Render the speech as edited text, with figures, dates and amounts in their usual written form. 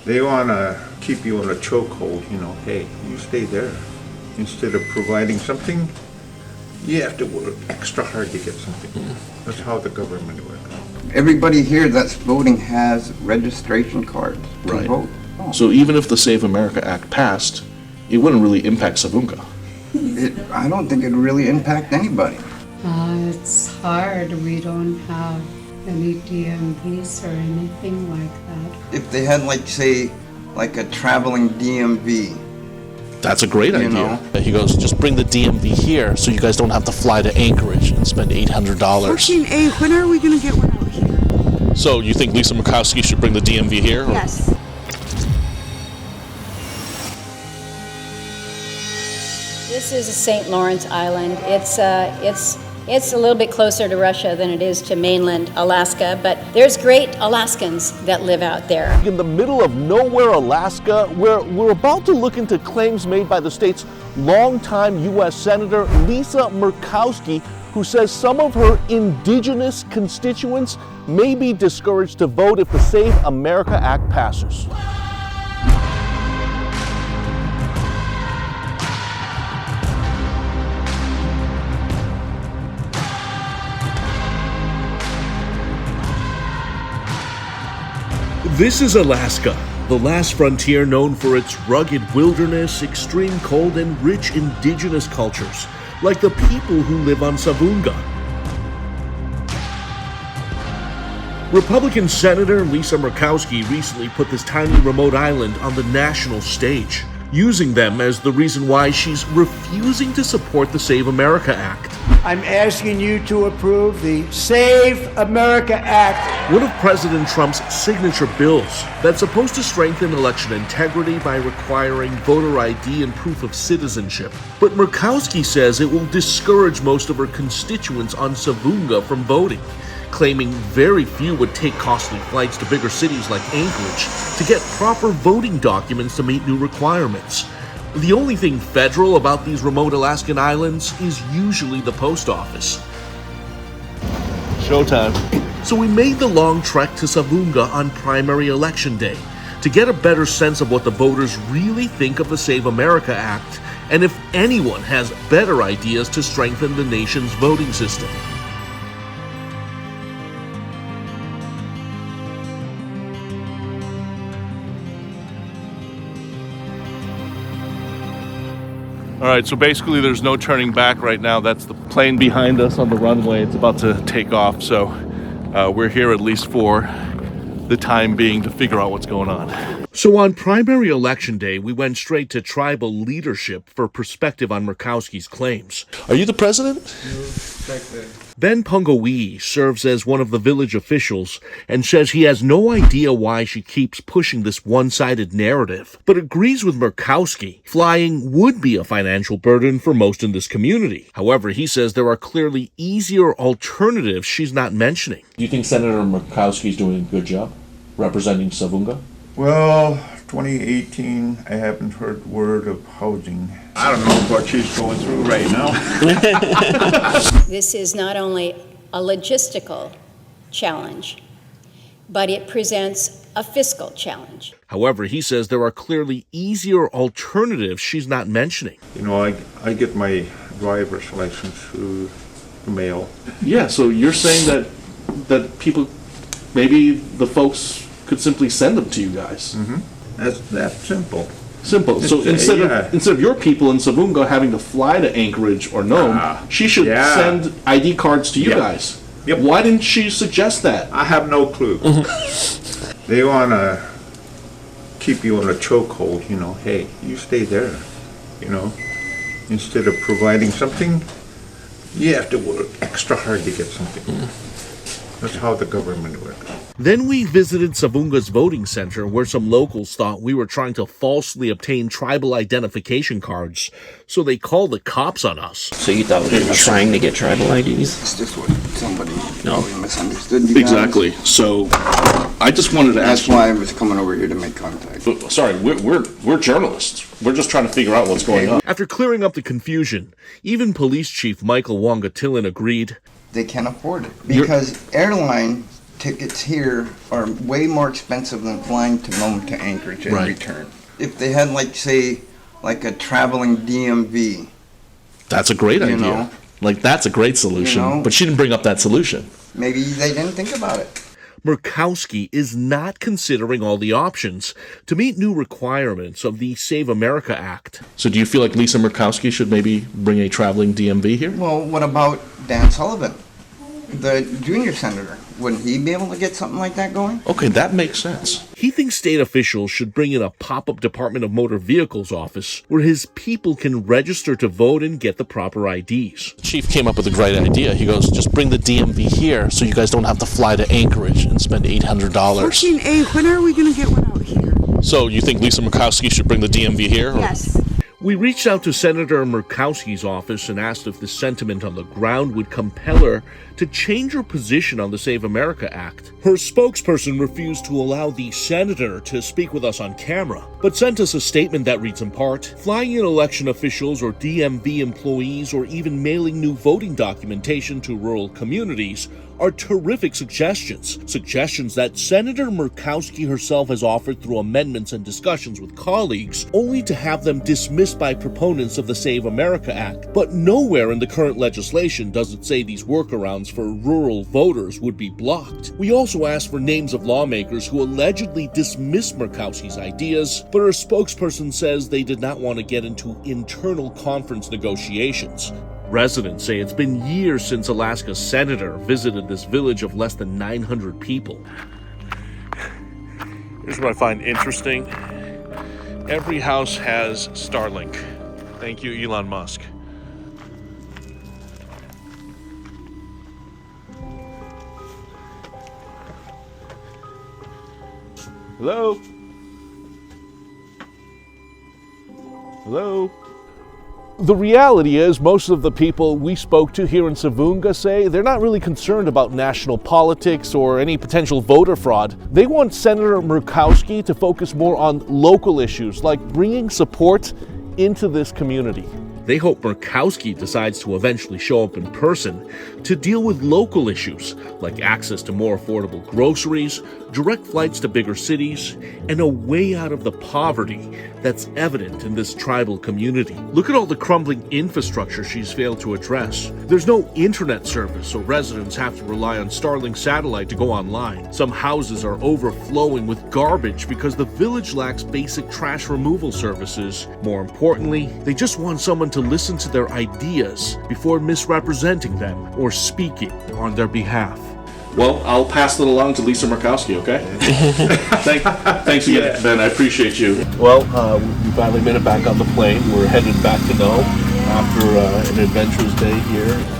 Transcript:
They want to keep you in a chokehold, hey, you stay there. Instead of providing something, you have to work extra hard to get something. That's how the government works. Everybody here that's voting has registration cards to vote. Oh. So even if the Save America Act passed, it wouldn't really impact Savoonga. I don't think it'd really impact anybody. It's hard. We don't have any DMVs or anything like that. If they had, say, a traveling DMV. That's a great idea. He goes, just bring the DMV here so you guys don't have to fly to Anchorage and spend $800. 14A, when are we going to get one out here? So you think Lisa Murkowski should bring the DMV here? Or? Yes. This is St. Lawrence Island. It's a little bit closer to Russia than it is to mainland Alaska, but there's great Alaskans that live out there. In the middle of nowhere, Alaska, where we're about to look into claims made by the state's longtime U.S. Senator Lisa Murkowski, who says some of her indigenous constituents may be discouraged to vote if the Save America Act passes. This is Alaska, the last frontier known for its rugged wilderness, extreme cold, and rich indigenous cultures, like the people who live on Savoonga. Republican Senator Lisa Murkowski recently put this tiny remote island on the national stage, using them as the reason why she's refusing to support the Save America Act. I'm asking you to approve the Save America Act. One of President Trump's signature bills that's supposed to strengthen election integrity by requiring voter ID and proof of citizenship. But Murkowski says it will discourage most of her constituents on Savoonga from voting, claiming very few would take costly flights to bigger cities like Anchorage to get proper voting documents to meet new requirements. The only thing federal about these remote Alaskan islands is usually the post office. Showtime. So we made the long trek to Savoonga on primary election day to get a better sense of what the voters really think of the Save America Act and if anyone has better ideas to strengthen the nation's voting system. All right, so basically there's no turning back right now. That's the plane behind us on the runway. It's about to take off, so we're here at least for the time being to figure out what's going on. So on primary election day, we went straight to tribal leadership for perspective on Murkowski's claims. Are you the president? Ben Pungawee serves as one of the village officials and says he has no idea why she keeps pushing this one-sided narrative, but agrees with Murkowski. Flying would be a financial burden for most in this community. However, he says there are clearly easier alternatives she's not mentioning. Do you think Senator Murkowski's doing a good job representing Savoonga? Well, 2018, I haven't heard word of housing. I don't know what she's going through right now. This is not only a logistical challenge, but it presents a fiscal challenge. However, he says there are clearly easier alternatives she's not mentioning. I get my driver's license through the mail. Yeah, so you're saying that people, maybe the folks could simply send them to you guys. Mm-hmm. That's that simple. Simple. So instead of your people in Savoonga having to fly to Anchorage or Nome, she should send ID cards to you guys. Yep. Why didn't she suggest that? I have no clue. They want to keep you in a chokehold, hey, you stay there, Instead of providing something, you have to work extra hard to get something. That's how the government works. Then we visited Savoonga's voting center, where some locals thought we were trying to falsely obtain tribal identification cards, so they called the cops on us. So you thought we were trying to get tribal IDs? It's just what somebody misunderstood you Exactly. guys. So I just wanted to ask That's why I was coming over here to make contact. Sorry, we're journalists. We're just trying to figure out what's going on. After clearing up the confusion, even Police Chief Michael Wongatillan agreed. They can't afford it because airline tickets here are way more expensive than flying to Nome to Anchorage and Right. return. If they had, like, say, like a traveling DMV, That's a great You idea. know. Like, that's a great solution. You know. But she didn't bring up that solution. maybe they didn't think about it. Murkowski is not considering all the options to meet new requirements of the Save America Act. So do you feel like Lisa Murkowski should maybe bring a traveling DMV here? Well, what about Dan Sullivan, the junior senator? Wouldn't he be able to get something like that going? Okay, that makes sense. He thinks state officials should bring in a pop-up Department of Motor Vehicles office where his people can register to vote and get the proper IDs. The chief came up with a great idea. He goes, just bring the DMV here so you guys don't have to fly to Anchorage and spend $800. 14A, when are we going to get one out here? So you think Lisa Murkowski should bring the DMV here? Or? Yes. We reached out to Senator Murkowski's office and asked if the sentiment on the ground would compel her to change her position on the Save America Act. Her spokesperson refused to allow the senator to speak with us on camera, but sent us a statement that reads in part, flying in election officials or DMV employees or even mailing new voting documentation to rural communities are terrific suggestions that Senator Murkowski herself has offered through amendments and discussions with colleagues, only to have them dismissed by proponents of the Save America Act. But nowhere in the current legislation does it say these workarounds for rural voters would be blocked. We also asked for names of lawmakers who allegedly dismissed Murkowski's ideas, but her spokesperson says they did not want to get into internal conference negotiations. Residents say it's been years since Alaska's senator visited this village of less than 900 people. Here's what I find interesting. Every house has Starlink. Thank you, Elon Musk. Hello? Hello? The reality is, most of the people we spoke to here in Savoonga say they're not really concerned about national politics or any potential voter fraud. They want Senator Murkowski to focus more on local issues, like bringing support into this community. They hope Murkowski decides to eventually show up in person to deal with local issues, like access to more affordable groceries, direct flights to bigger cities, and a way out of the poverty that's evident in this tribal community. Look at all the crumbling infrastructure she's failed to address. There's no internet service, so residents have to rely on Starlink satellite to go online. Some houses are overflowing with garbage because the village lacks basic trash removal services. More importantly, they just want someone to listen to their ideas before misrepresenting them or speaking on their behalf. Well, I'll pass it along to Lisa Murkowski, okay? Thanks again, Ben. I appreciate you. Well, we finally made it back on the plane. We're headed back to Nome after an adventurous day here.